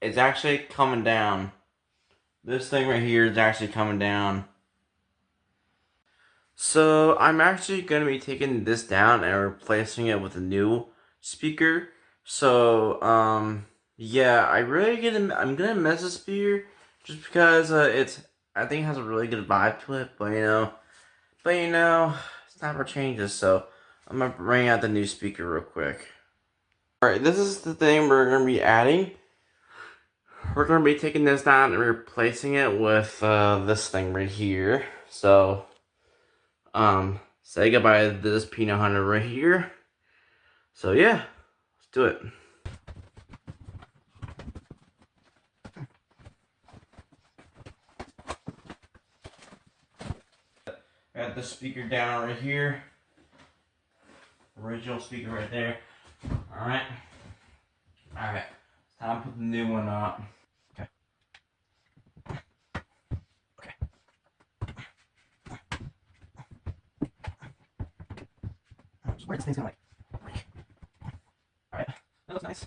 it's actually coming down. This thing right here is actually coming down. So I'm actually going to be taking this down and replacing it with a new speaker. So yeah, I'm gonna miss the speaker just because I think it has a really good vibe to it, but it's time for changes. So I'm gonna bring out the new speaker real quick. All right, this is the thing we're gonna be adding. We're gonna be taking this down and replacing it with this thing right here. So say goodbye to this P900 right here. So yeah, let's do it. Got the speaker down right here. Original speaker right there. Alright. Alright. It's time to put the new one up. Okay. Okay. Just where this thing's gonna break. Alright. That looks nice.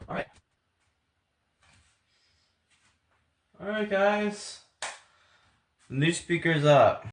Alright. Alright guys. The new speaker's up.